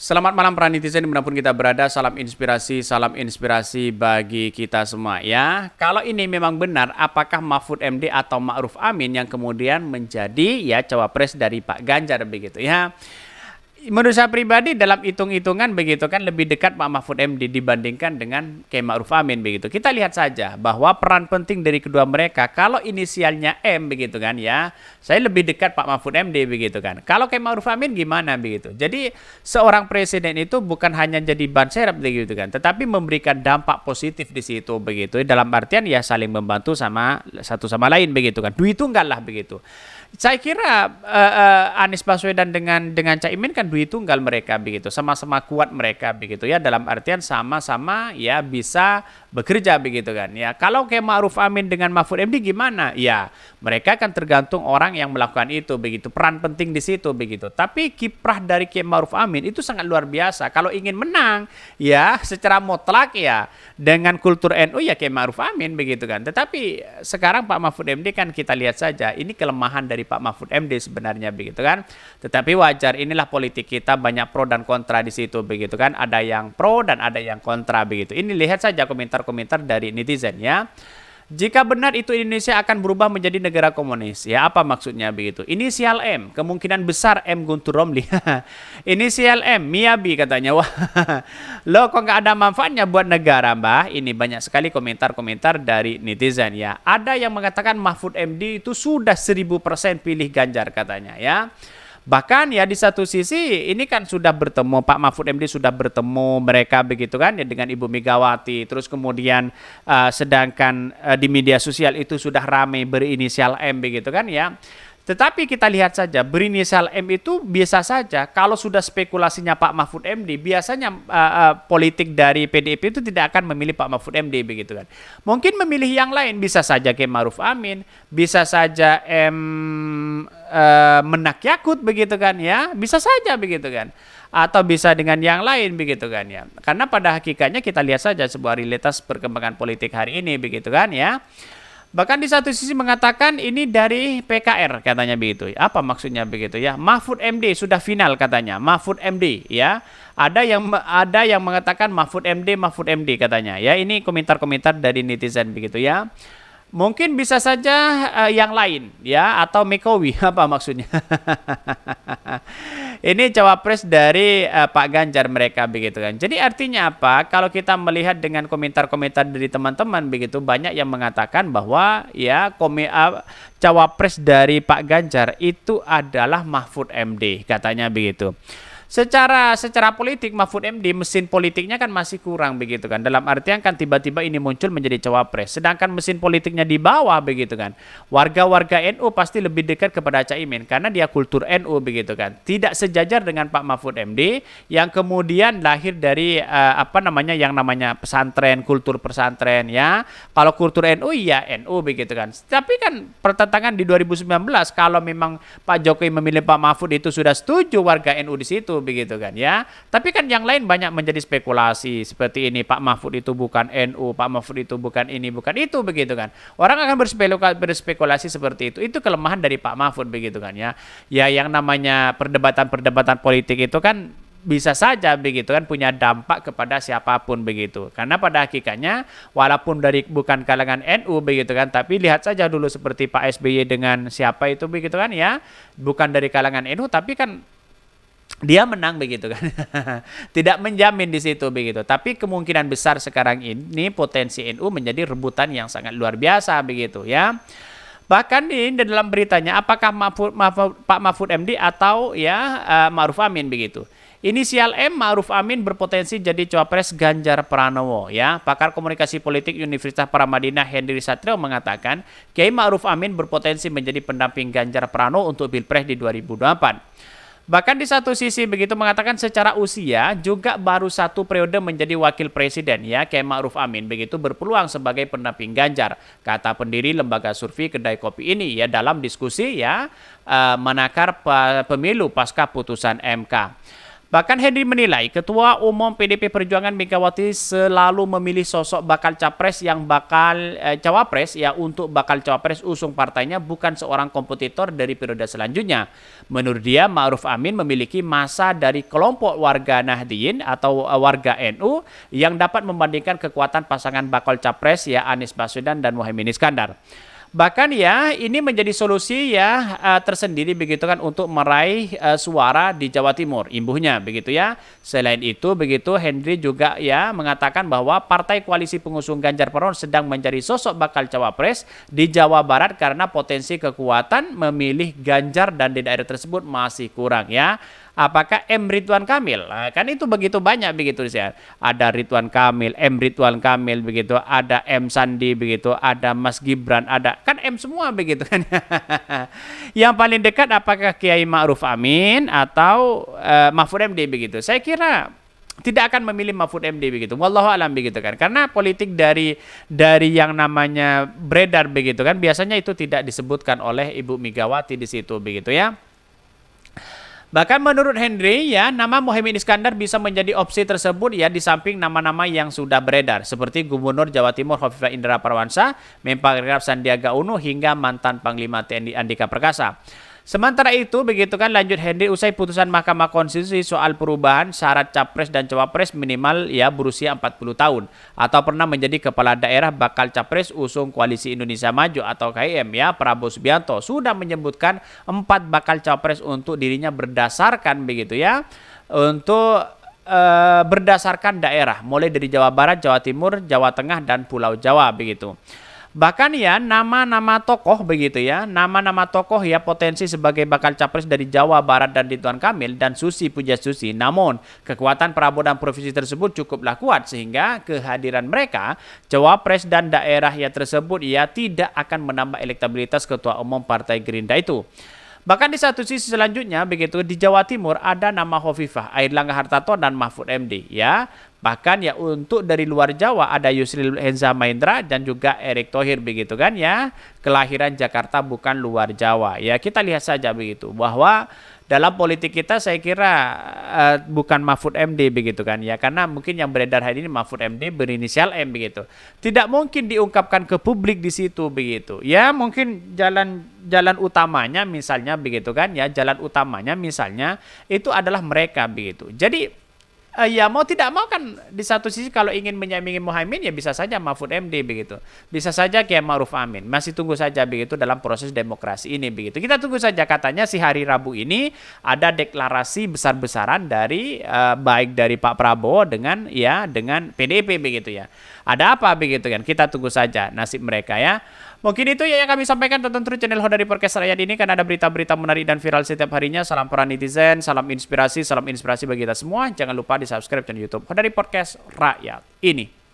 Selamat malam para netizen dimanapun kita berada, salam inspirasi bagi kita semua ya. Kalau ini memang benar, apakah Mahfud MD atau Ma'ruf Amin yang kemudian menjadi ya cawapres dari Pak Ganjar begitu ya. Menurut saya pribadi dalam hitung-hitungan begitu kan lebih dekat Pak Mahfud MD dibandingkan dengan Kiai Ma'ruf Amin begitu. Kita lihat saja bahwa peran penting dari kedua mereka kalau inisialnya M begitu kan ya. Saya lebih dekat Pak Mahfud MD begitu kan. Kalau Kiai Ma'ruf Amin gimana begitu. Jadi seorang presiden itu bukan hanya jadi ban serep begitu kan, tetapi memberikan dampak positif di situ begitu. Dalam artian ya saling membantu sama satu sama lain begitu kan. Duit tunggal lah begitu. Saya kira Anies Baswedan dengan Caimin kan duit tunggal mereka begitu, sama-sama kuat mereka begitu ya, dalam artian sama-sama ya bisa bekerja begitu kan ya. Kalau kayak Ma'ruf Amin dengan Mahfud MD gimana? Ya, mereka kan tergantung orang yang melakukan itu begitu. Peran penting di situ begitu. Tapi kiprah dari Kiai Ma'ruf Amin itu sangat luar biasa. Kalau ingin menang ya secara mutlak ya dengan kultur NU ya Kiai Ma'ruf Amin begitu kan. Tetapi sekarang Pak Mahfud MD kan kita lihat saja ini kelemahan dari Pak Mahfud MD sebenarnya begitu kan. Tetapi wajar, inilah politik kita, banyak pro dan kontra di situ begitu kan. Ada yang pro dan ada yang kontra begitu. Ini lihat saja komentar-komentar dari netizen ya. Jika benar itu Indonesia akan berubah menjadi negara komunis. Ya apa maksudnya begitu? Inisial M, kemungkinan besar M Guntur Romli. Inisial M, Miyabi katanya. Wah, loh kok nggak ada manfaatnya buat negara, Mbah? Ini banyak sekali komentar-komentar dari netizen ya. Ada yang mengatakan Mahfud MD itu sudah 1000% pilih Ganjar katanya ya. Bahkan ya di satu sisi ini kan sudah bertemu, Pak Mahfud MD sudah bertemu mereka begitu kan ya dengan Ibu Megawati. Terus kemudian sedangkan di media sosial itu sudah ramai berinisial M begitu kan ya. Tetapi kita lihat saja berinisial M itu biasa saja. Kalau sudah spekulasinya Pak Mahfud MD, biasanya politik dari PDIP itu tidak akan memilih Pak Mahfud MD begitu kan. Mungkin memilih yang lain, bisa saja Kiai Ma'ruf Amin, bisa saja Menak Yakut begitu kan ya, bisa saja begitu kan. Atau bisa dengan yang lain begitu kan ya. Karena pada hakikatnya kita lihat saja sebuah realitas perkembangan politik hari ini begitu kan ya. Bahkan di satu sisi mengatakan ini dari PKR katanya begitu. Apa maksudnya begitu ya? Mahfud MD sudah final katanya. Mahfud MD ya. Ada yang mengatakan Mahfud MD katanya. Ya, ini komentar-komentar dari netizen begitu ya. Mungkin bisa saja yang lain ya, atau Mekowi apa maksudnya. Ini cawapres dari Pak Ganjar mereka begitu kan. Jadi artinya apa? Kalau kita melihat dengan komentar-komentar dari teman-teman begitu, banyak yang mengatakan bahwa ya cawapres dari Pak Ganjar itu adalah Mahfud MD katanya begitu. Secara politik Mahfud MD mesin politiknya kan masih kurang begitu kan. Dalam artian kan tiba-tiba ini muncul menjadi cawapres. Sedangkan mesin politiknya di bawah begitu kan. Warga-warga NU pasti lebih dekat kepada Caimin karena dia kultur NU begitu kan. Tidak sejajar dengan Pak Mahfud MD yang kemudian lahir dari yang namanya pesantren, kultur pesantren ya. Kalau kultur NU ya NU begitu kan. Tapi kan pertentangan di 2019 kalau memang Pak Jokowi memilih Pak Mahfud itu sudah setuju warga NU di situ begitu kan ya. Tapi kan yang lain banyak menjadi spekulasi seperti ini, Pak Mahfud itu bukan NU, Pak Mahfud itu bukan ini, bukan itu begitu kan. Orang akan berspekulasi seperti itu. Itu kelemahan dari Pak Mahfud begitu kan ya. Ya yang namanya perdebatan politik itu kan bisa saja begitu kan punya dampak kepada siapapun begitu. Karena pada hakikatnya walaupun dari bukan kalangan NU begitu kan, tapi lihat saja dulu seperti Pak SBY dengan siapa itu begitu kan ya. Bukan dari kalangan NU tapi kan dia menang begitu kan. Tidak menjamin di situ begitu. Tapi kemungkinan besar sekarang ini potensi NU menjadi rebutan yang sangat luar biasa begitu ya. Bahkan di dalam beritanya apakah Pak Mahfud MD atau ya Ma'ruf Amin begitu. Inisial M Ma'ruf Amin berpotensi jadi cawapres Ganjar Pranowo ya. Pakar komunikasi politik Universitas Paramadina Henry Satrio mengatakan Kiai Ma'ruf Amin berpotensi menjadi pendamping Ganjar Pranowo untuk Pilpres di 2024. Bahkan di satu sisi begitu mengatakan secara usia juga baru satu periode menjadi wakil presiden ya, Kiai Ma'ruf Amin begitu berpeluang sebagai pendamping Ganjar, kata pendiri lembaga survei Kedai Kopi ini ya dalam diskusi ya menakar pemilu pasca putusan MK. Bahkan Henry menilai Ketua Umum PDP Perjuangan Megawati selalu memilih sosok bakal capres yang bakal cawapres ya untuk bakal cawapres usung partainya, bukan seorang kompetitor dari periode selanjutnya. Menurut dia, Ma'ruf Amin memiliki masa dari kelompok warga Nahdliyin atau warga NU yang dapat membandingkan kekuatan pasangan bakal capres ya Anies Baswedan dan Muhaimin Iskandar. Bahkan ya ini menjadi solusi ya tersendiri begitu kan untuk meraih suara di Jawa Timur, imbuhnya begitu ya. Selain itu begitu Henry juga ya mengatakan bahwa partai koalisi pengusung Ganjar Pranowo sedang mencari sosok bakal cawapres di Jawa Barat karena potensi kekuatan memilih Ganjar dan di daerah tersebut masih kurang ya. Apakah M. Ridwan Kamil? Nah, kan itu begitu banyak begitu ya. Ada Ridwan Kamil, M. Ridwan Kamil begitu, ada M. Sandi begitu, ada Mas Gibran, ada kan M semua begitu kan. Yang paling dekat apakah Kiai Ma'ruf Amin atau Mahfud MD begitu? Saya kira tidak akan memilih Mahfud MD begitu. Wallahu alam begitu kan. Karena politik dari yang namanya beredar begitu kan biasanya itu tidak disebutkan oleh Ibu Megawati di situ begitu ya. Bahkan menurut Henry ya, nama Muhaimin Iskandar bisa menjadi opsi tersebut ya di samping nama-nama yang sudah beredar seperti Gubernur Jawa Timur Khofifah Indra Parawansa, Menparekraf Sandiaga Uno hingga mantan Panglima TNI Andika Perkasa. Sementara itu begitu kan lanjut Henry usai putusan Mahkamah Konstitusi soal perubahan syarat capres dan cawapres minimal ya berusia 40 tahun atau pernah menjadi kepala daerah bakal capres usung Koalisi Indonesia Maju atau KIM ya Prabowo Subianto sudah menyebutkan 4 bakal capres untuk dirinya berdasarkan begitu ya untuk berdasarkan daerah mulai dari Jawa Barat, Jawa Timur, Jawa Tengah dan Pulau Jawa begitu. Bahkan ya nama-nama tokoh begitu ya, nama-nama tokoh ya potensi sebagai bakal capres dari Jawa Barat dan Ridwan Kamil dan Susi Pujiastuti. Namun kekuatan Prabowo dan provinsi tersebut cukuplah kuat sehingga kehadiran mereka cawapres dan daerah ya tersebut ya tidak akan menambah elektabilitas Ketua Umum Partai Gerindra itu. Bahkan di satu sisi selanjutnya begitu di Jawa Timur ada nama Khofifah, Airlangga Hartarto dan Mahfud MD ya. Bahkan ya untuk dari luar Jawa ada Yusril Henza Mahendra dan juga Erick Thohir begitu kan ya. Kelahiran Jakarta bukan luar Jawa. Ya kita lihat saja begitu bahwa dalam politik kita saya kira bukan Mahfud MD begitu kan ya, karena mungkin yang beredar hari ini Mahfud MD berinisial M begitu. Tidak mungkin diungkapkan ke publik di situ begitu. Ya mungkin jalan utamanya misalnya begitu kan ya, jalan utamanya misalnya itu adalah mereka begitu. Jadi ya mau tidak mau kan di satu sisi kalau ingin menyampingi Muhaimin ya bisa saja Mahfud MD begitu. Bisa saja Kiai Ma'ruf Amin. Masih tunggu saja begitu dalam proses demokrasi ini begitu. Kita tunggu saja katanya si hari Rabu ini ada deklarasi besar-besaran dari baik dari Pak Prabowo dengan PDIP begitu ya. Ada apa begitu kan? Kita tunggu saja nasib mereka ya. Mungkin itu ya yang kami sampaikan. Tonton terus channel Hodari Podcast Rakyat ini kan ada berita-berita menarik dan viral setiap harinya. Salam para netizen, salam inspirasi bagi kita semua. Jangan lupa di subscribe channel YouTube Hodari Podcast Rakyat ini.